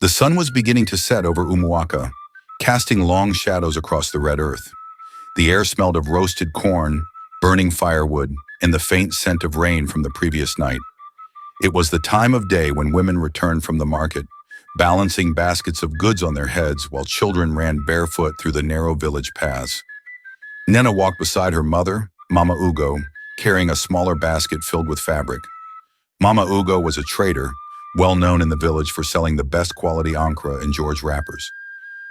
The sun was beginning to set over Umuaka, casting long shadows across the red earth. The air smelled of roasted corn, burning firewood, and the faint scent of rain from the previous night. It was the time of day when women returned from the market, balancing baskets of goods on their heads while children ran barefoot through the narrow village paths. Nena walked beside her mother, Mama Ugo, carrying a smaller basket filled with fabric. Mama Ugo was a trader, well known in the village for selling the best quality Ankara and George wrappers.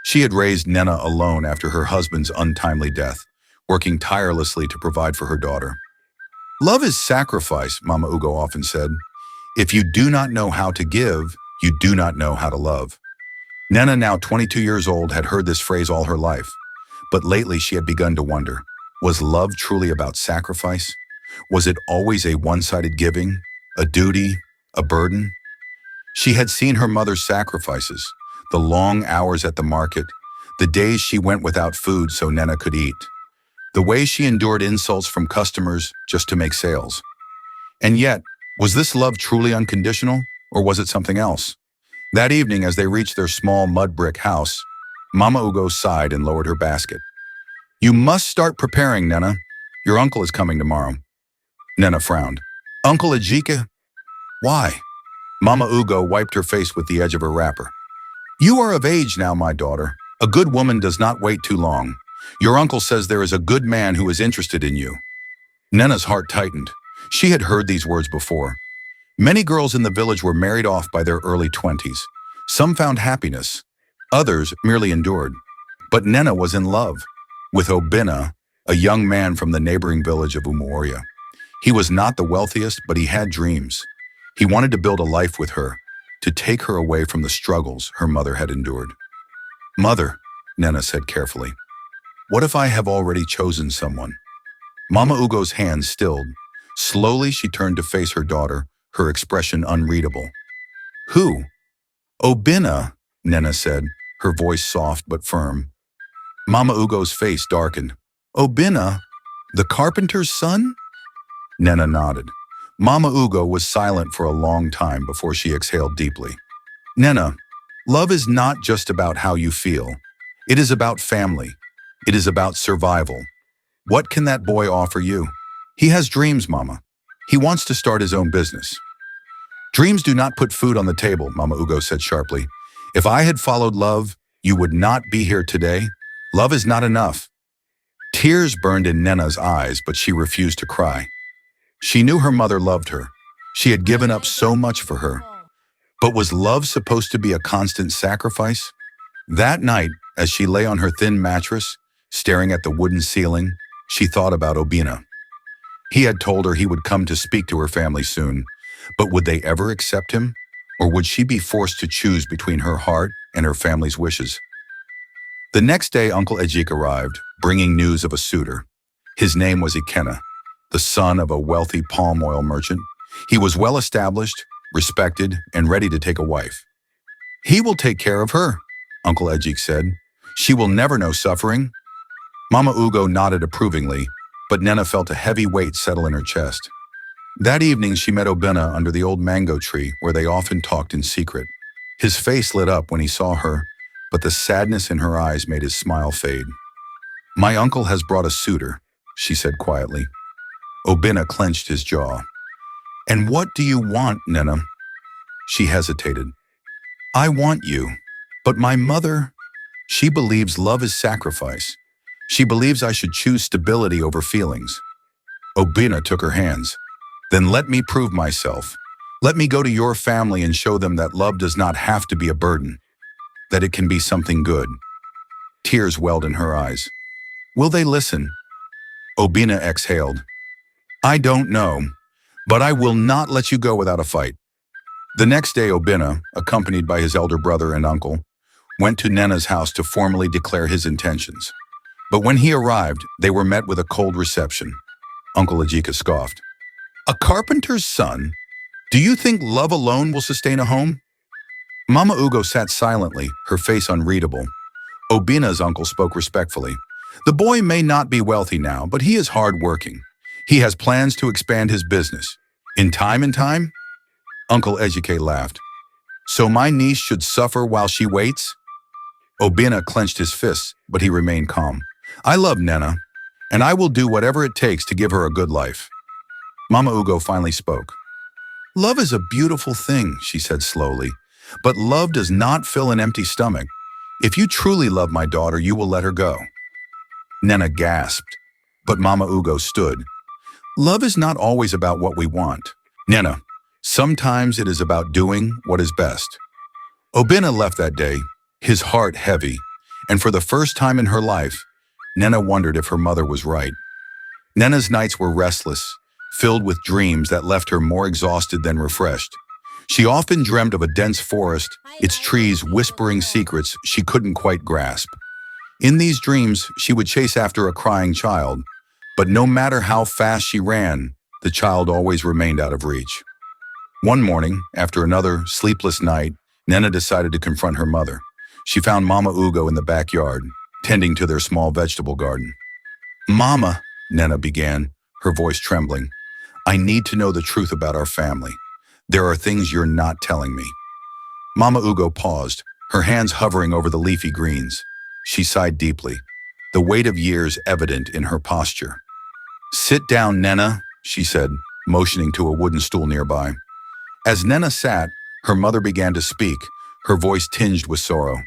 She had raised Nena alone after her husband's untimely death, working tirelessly to provide for her daughter. Love is sacrifice, Mama Ugo often said. If you do not know how to give, you do not know how to love. Nena, now 22 years old, had heard this phrase all her life, but lately she had begun to wonder, was love truly about sacrifice? Was it always a one-sided giving, a duty, a burden? She had seen her mother's sacrifices, the long hours at the market, the days she went without food so Nena could eat, the way she endured insults from customers just to make sales. And yet, was this love truly unconditional, or was it something else? That evening, as they reached their small mud brick house, Mama Ugo sighed and lowered her basket. You must start preparing, Nena. Your uncle is coming tomorrow. Nena frowned. Uncle Ejike? Why? Mama Ugo wiped her face with the edge of her wrapper. You are of age now, my daughter. A good woman does not wait too long. Your uncle says there is a good man who is interested in you. Nena's heart tightened. She had heard these words before. Many girls in the village were married off by their early 20s. Some found happiness. Others merely endured. But Nena was in love with Obina, a young man from the neighboring village of Umuoria. He was not the wealthiest, but he had dreams. He wanted to build a life with her, to take her away from the struggles her mother had endured. Mother, Nena said carefully, what if I have already chosen someone? Mama Ugo's hands stilled. Slowly she turned to face her daughter, her expression unreadable. Who? Obina, Nena said, her voice soft but firm. Mama Ugo's face darkened. Obina, the carpenter's son? Nena nodded. Mama Ugo was silent for a long time before she exhaled deeply. Nena, love is not just about how you feel. It is about family. It is about survival. What can that boy offer you? He has dreams, Mama. He wants to start his own business. Dreams do not put food on the table, Mama Ugo said sharply. If I had followed love, you would not be here today. Love is not enough. Tears burned in Nena's eyes, but she refused to cry. She knew her mother loved her. She had given up so much for her. But was love supposed to be a constant sacrifice? That night, as she lay on her thin mattress, staring at the wooden ceiling, she thought about Obina. He had told her he would come to speak to her family soon, but would they ever accept him? Or would she be forced to choose between her heart and her family's wishes? The next day, Uncle Ejike arrived, bringing news of a suitor. His name was Ikenna, the son of a wealthy palm oil merchant. He was well established, respected, and ready to take a wife. He will take care of her, Uncle Ejike said. She will never know suffering. Mama Ugo nodded approvingly, but Nena felt a heavy weight settle in her chest. That evening, she met Obina under the old mango tree where they often talked in secret. His face lit up when he saw her, but the sadness in her eyes made his smile fade. My uncle has brought a suitor, she said quietly. Obina clenched his jaw. And what do you want, Nena? She hesitated. I want you, but my mother, she believes love is sacrifice. She believes I should choose stability over feelings. Obina took her hands. Then let me prove myself. Let me go to your family and show them that love does not have to be a burden, that it can be something good. Tears welled in her eyes. Will they listen? Obina exhaled. I don't know, but I will not let you go without a fight. The next day, Obina, accompanied by his elder brother and uncle, went to Nena's house to formally declare his intentions. But when he arrived, they were met with a cold reception. Uncle Ejike scoffed. A carpenter's son? Do you think love alone will sustain a home? Mama Ugo sat silently, her face unreadable. Obina's uncle spoke respectfully. The boy may not be wealthy now, but he is hard-working. He has plans to expand his business. In time? Uncle Ejike laughed. So my niece should suffer while she waits? Obina clenched his fists, but he remained calm. I love Nena, and I will do whatever it takes to give her a good life. Mama Ugo finally spoke. Love is a beautiful thing, she said slowly, but love does not fill an empty stomach. If you truly love my daughter, you will let her go. Nena gasped, but Mama Ugo stood. Love is not always about what we want. Nena, sometimes it is about doing what is best. Obina left that day, his heart heavy, and for the first time in her life, Nena wondered if her mother was right. Nena's nights were restless, filled with dreams that left her more exhausted than refreshed. She often dreamed of a dense forest, its trees whispering secrets she couldn't quite grasp. In these dreams, she would chase after a crying child, but no matter how fast she ran, the child always remained out of reach. One morning, after another sleepless night, Nena decided to confront her mother. She found Mama Ugo in the backyard, tending to their small vegetable garden. Mama, Nena began, her voice trembling, I need to know the truth about our family. There are things you're not telling me. Mama Ugo paused, her hands hovering over the leafy greens. She sighed deeply, the weight of years evident in her posture. Sit down, Nena, she said, motioning to a wooden stool nearby. As Nena sat, her mother began to speak, her voice tinged with sorrow.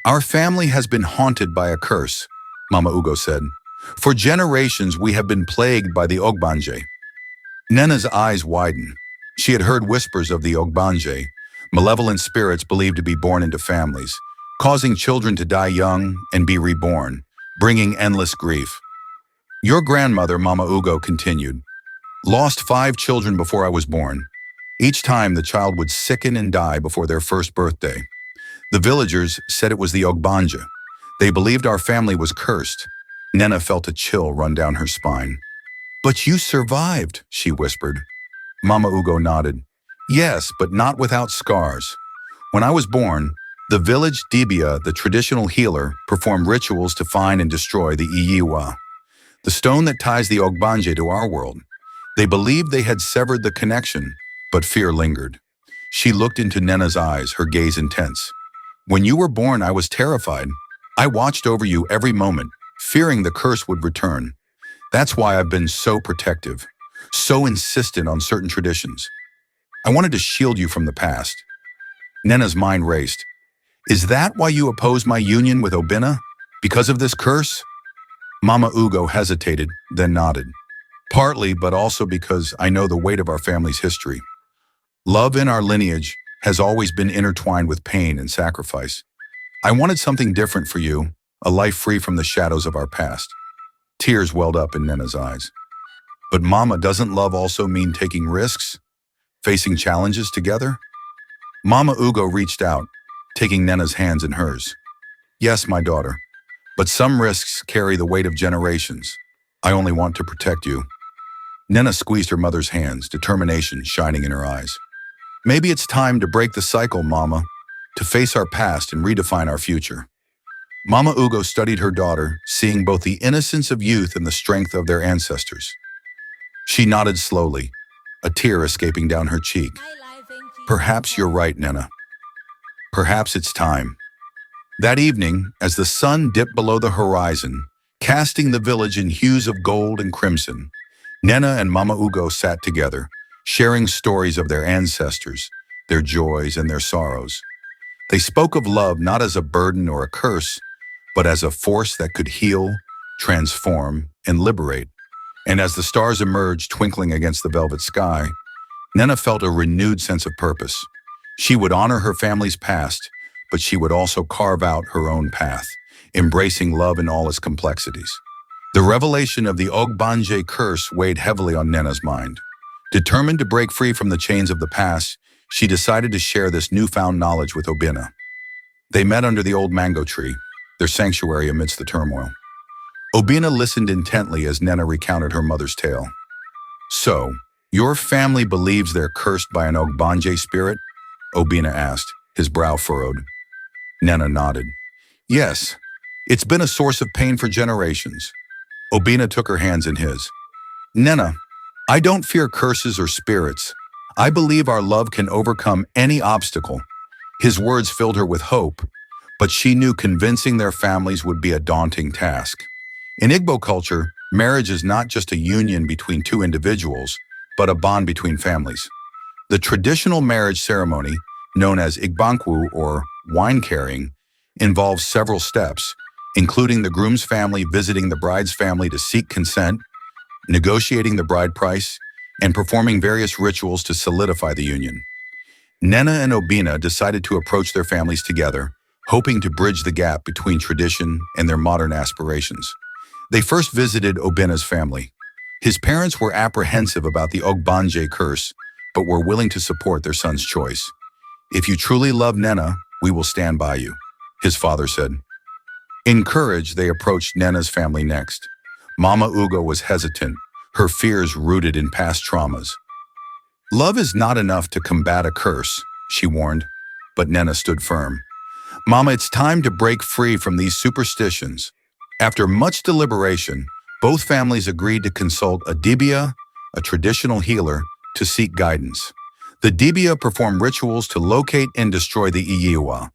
Our family has been haunted by a curse, Mama Ugo said. For generations we have been plagued by the Ogbanje. Nena's eyes widened. She had heard whispers of the Ogbanje, malevolent spirits believed to be born into families, causing children to die young and be reborn, bringing endless grief. Your grandmother, Mama Ugo continued, lost 5 children before I was born. Each time the child would sicken and die before their first birthday. The villagers said it was the Ogbanja. They believed our family was cursed. Nena felt a chill run down her spine. But you survived, she whispered. Mama Ugo nodded. Yes, but not without scars. When I was born, the village Dibia, the traditional healer, performed rituals to find and destroy the Iyiwa, the stone that ties the Ogbanje to our world. They believed they had severed the connection, but fear lingered. She looked into Nena's eyes, her gaze intense. When you were born, I was terrified. I watched over you every moment, fearing the curse would return. That's why I've been so protective, so insistent on certain traditions. I wanted to shield you from the past. Nena's mind raced. Is that why you oppose my union with Obina? Because of this curse? Mama Ugo hesitated, then nodded. Partly, but also because I know the weight of our family's history. Love in our lineage has always been intertwined with pain and sacrifice. I wanted something different for you, a life free from the shadows of our past. Tears welled up in Nena's eyes. But Mama, doesn't love also mean taking risks? Facing challenges together? Mama Ugo reached out, taking Nena's hands in hers. Yes, my daughter, but some risks carry the weight of generations. I only want to protect you. Nena squeezed her mother's hands, determination shining in her eyes. Maybe it's time to break the cycle, Mama, to face our past and redefine our future. Mama Ugo studied her daughter, seeing both the innocence of youth and the strength of their ancestors. She nodded slowly, a tear escaping down her cheek. Perhaps you're right, Nena. Perhaps it's time. That evening, as the sun dipped below the horizon, casting the village in hues of gold and crimson, Nena and Mama Ugo sat together, sharing stories of their ancestors, their joys and their sorrows. They spoke of love not as a burden or a curse, but as a force that could heal, transform, and liberate. And as the stars emerged twinkling against the velvet sky, Nena felt a renewed sense of purpose. She would honor her family's past, but she would also carve out her own path, embracing love in all its complexities. The revelation of the Ogbanje curse weighed heavily on Nena's mind. Determined to break free from the chains of the past, she decided to share this newfound knowledge with Obina. They met under the old mango tree, their sanctuary amidst the turmoil. Obina listened intently as Nena recounted her mother's tale. So, your family believes they're cursed by an Ogbanje spirit? Obina asked, his brow furrowed. Nena nodded. Yes, it's been a source of pain for generations. Obina took her hands in his. Nena, I don't fear curses or spirits. I believe our love can overcome any obstacle. His words filled her with hope, but she knew convincing their families would be a daunting task. In Igbo culture, marriage is not just a union between two individuals, but a bond between families. The traditional marriage ceremony, known as Igbankwu or wine carrying, involves several steps, including the groom's family visiting the bride's family to seek consent, negotiating the bride price, and performing various rituals to solidify the union. Nena and Obina decided to approach their families together, hoping to bridge the gap between tradition and their modern aspirations. They first visited Obina's family. His parents were apprehensive about the Ogbanje curse, but were willing to support their son's choice. "If you truly love Nena, we will stand by you," his father said. Encouraged, they approached Nena's family next. Mama Ugo was hesitant, her fears rooted in past traumas. "Love is not enough to combat a curse," she warned, but Nena stood firm. "Mama, it's time to break free from these superstitions." After much deliberation, both families agreed to consult a dibia, a traditional healer, to seek guidance. The dibia performed rituals to locate and destroy the Iyiwa,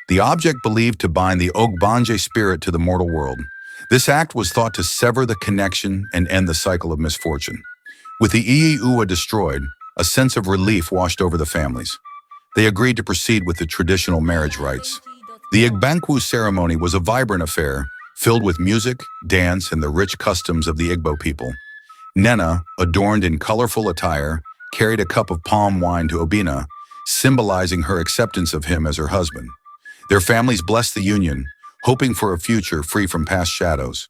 the object believed to bind the Ogbanje spirit to the mortal world. This act was thought to sever the connection and end the cycle of misfortune. With the Iyiwa destroyed, a sense of relief washed over the families. They agreed to proceed with the traditional marriage rites. The Igbankwu ceremony was a vibrant affair, filled with music, dance, and the rich customs of the Igbo people. Nena, adorned in colorful attire, carried a cup of palm wine to Obina, symbolizing her acceptance of him as her husband. Their families blessed the union, hoping for a future free from past shadows.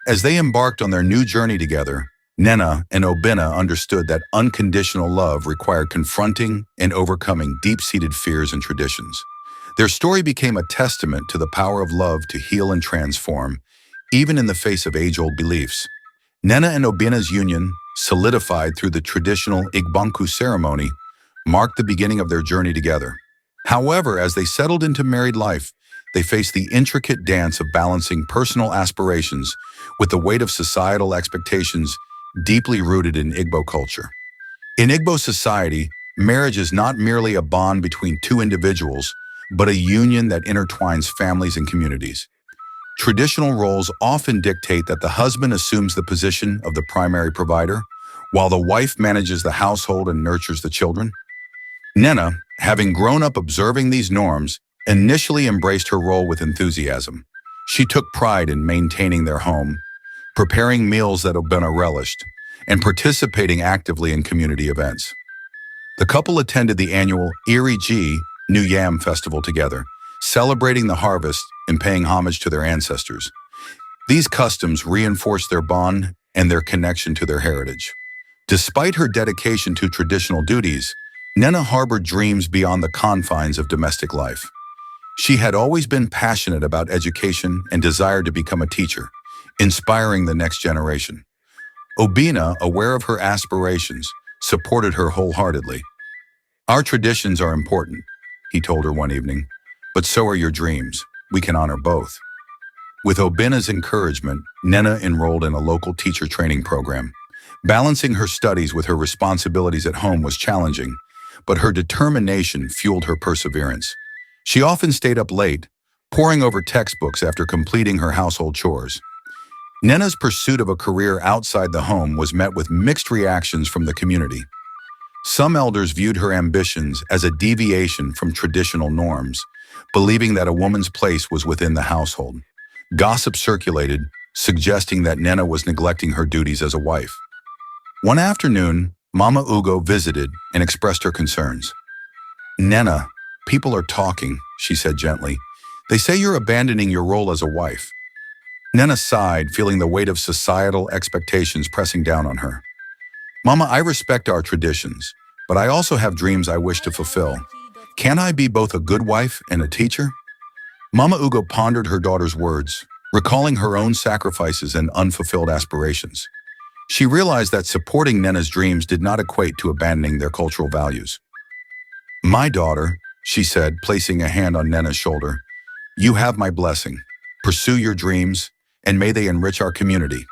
As they embarked on their new journey together, Nena and Obina understood that unconditional love required confronting and overcoming deep-seated fears and traditions. Their story became a testament to the power of love to heal and transform, even in the face of age-old beliefs. Nena and Obina's union, solidified through the traditional Igbanku ceremony, marked the beginning of their journey together. However, as they settled into married life, they faced the intricate dance of balancing personal aspirations with the weight of societal expectations deeply rooted in Igbo culture. In Igbo society, marriage is not merely a bond between two individuals, but a union that intertwines families and communities. Traditional roles often dictate that the husband assumes the position of the primary provider, while the wife manages the household and nurtures the children. Nena, having grown up observing these norms, initially embraced her role with enthusiasm. She took pride in maintaining their home, preparing meals that Obina relished, and participating actively in community events. The couple attended the annual Iri Ji New Yam Festival together, celebrating the harvest and paying homage to their ancestors. These customs reinforced their bond and their connection to their heritage. Despite her dedication to traditional duties, Nena harbored dreams beyond the confines of domestic life. She had always been passionate about education and desired to become a teacher, inspiring the next generation. Obina, aware of her aspirations, supported her wholeheartedly. "Our traditions are important," he told her one evening, "but so are your dreams. We can honor both." With Obina's encouragement, Nena enrolled in a local teacher training program. Balancing her studies with her responsibilities at home was challenging, but her determination fueled her perseverance. She often stayed up late, poring over textbooks after completing her household chores. Nena's pursuit of a career outside the home was met with mixed reactions from the community. Some elders viewed her ambitions as a deviation from traditional norms, believing that a woman's place was within the household. Gossip circulated, suggesting that Nena was neglecting her duties as a wife. One afternoon, Mama Ugo visited and expressed her concerns. "Nena, people are talking," she said gently. "They say you're abandoning your role as a wife." Nena sighed, feeling the weight of societal expectations pressing down on her. "Mama, I respect our traditions, but I also have dreams I wish to fulfill. Can I be both a good wife and a teacher?" Mama Ugo pondered her daughter's words, recalling her own sacrifices and unfulfilled aspirations. She realized that supporting Nena's dreams did not equate to abandoning their cultural values. "My daughter," she said, placing a hand on Nena's shoulder, "you have my blessing. Pursue your dreams, and may they enrich our community."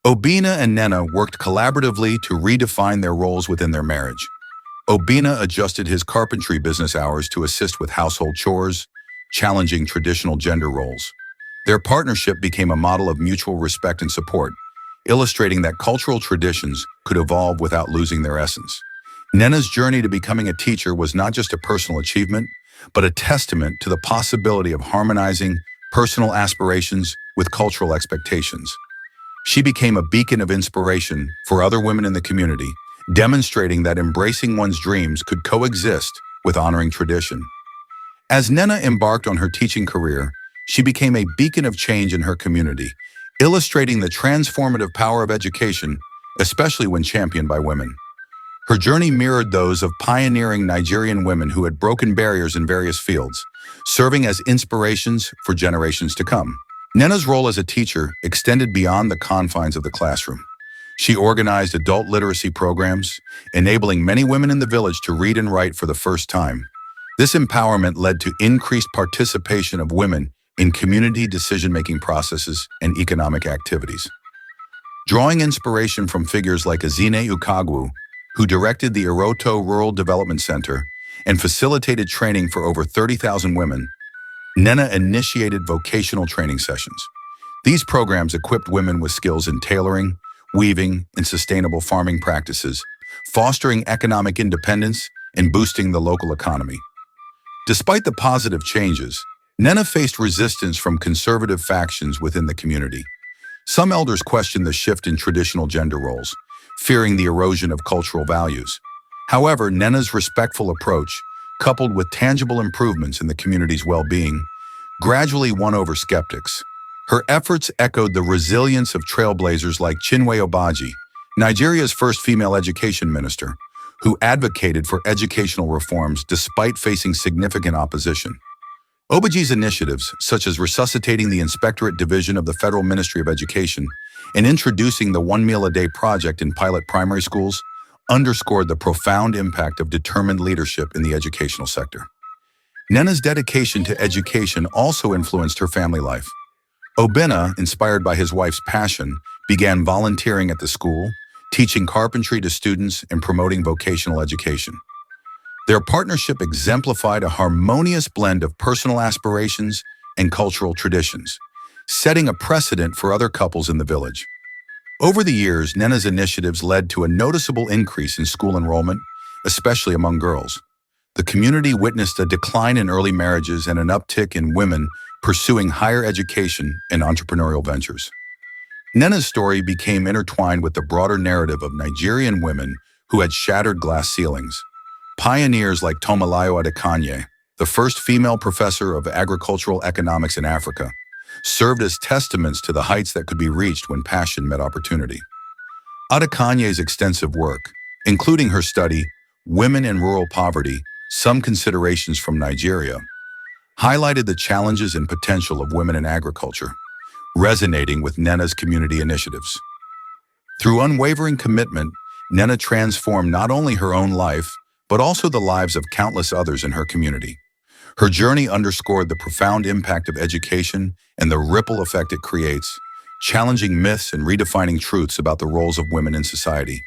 Obina and Nena worked collaboratively to redefine their roles within their marriage. Obina adjusted his carpentry business hours to assist with household chores, challenging traditional gender roles. Their partnership became a model of mutual respect and support, illustrating that cultural traditions could evolve without losing their essence. Nena's journey to becoming a teacher was not just a personal achievement, but a testament to the possibility of harmonizing personal aspirations with cultural expectations. She became a beacon of inspiration for other women in the community, demonstrating that embracing one's dreams could coexist with honoring tradition. As Nena embarked on her teaching career, she became a beacon of change in her community, illustrating the transformative power of education, especially when championed by women. Her journey mirrored those of pioneering Nigerian women who had broken barriers in various fields, serving as inspirations for generations to come. Nena's role as a teacher extended beyond the confines of the classroom. She organized adult literacy programs, enabling many women in the village to read and write for the first time. This empowerment led to increased participation of women in community decision-making processes and economic activities. Drawing inspiration from figures like Azine Ukagwu, who directed the Eroto Rural Development Center and facilitated training for over 30,000 women, Nena initiated vocational training sessions. These programs equipped women with skills in tailoring, weaving, and sustainable farming practices, fostering economic independence and boosting the local economy. Despite the positive changes, Nena faced resistance from conservative factions within the community. Some elders questioned the shift in traditional gender roles, fearing the erosion of cultural values. However, Nena's respectful approach, coupled with tangible improvements in the community's well-being, gradually won over skeptics. Her efforts echoed the resilience of trailblazers like Chinwe Obaji, Nigeria's first female education minister, who advocated for educational reforms despite facing significant opposition. Obaji's initiatives, such as resuscitating the Inspectorate Division of the Federal Ministry of Education and introducing the One Meal a Day project in pilot primary schools, underscored the profound impact of determined leadership in the educational sector. Nena's dedication to education also influenced her family life. Obina, inspired by his wife's passion, began volunteering at the school, teaching carpentry to students and promoting vocational education. Their partnership exemplified a harmonious blend of personal aspirations and cultural traditions, setting a precedent for other couples in the village. Over the years, Nena's initiatives led to a noticeable increase in school enrollment, especially among girls. The community witnessed a decline in early marriages and an uptick in women pursuing higher education and entrepreneurial ventures. Nena's story became intertwined with the broader narrative of Nigerian women who had shattered glass ceilings. Pioneers like Tomalayo Adekanye, the first female professor of agricultural economics in Africa, served as testaments to the heights that could be reached when passion met opportunity. Adekanye's extensive work, including her study, Women in Rural Poverty, Some Considerations from Nigeria, highlighted the challenges and potential of women in agriculture, resonating with Nena's community initiatives. Through unwavering commitment, Nena transformed not only her own life, but also the lives of countless others in her community. Her journey underscored the profound impact of education and the ripple effect it creates, challenging myths and redefining truths about the roles of women in society.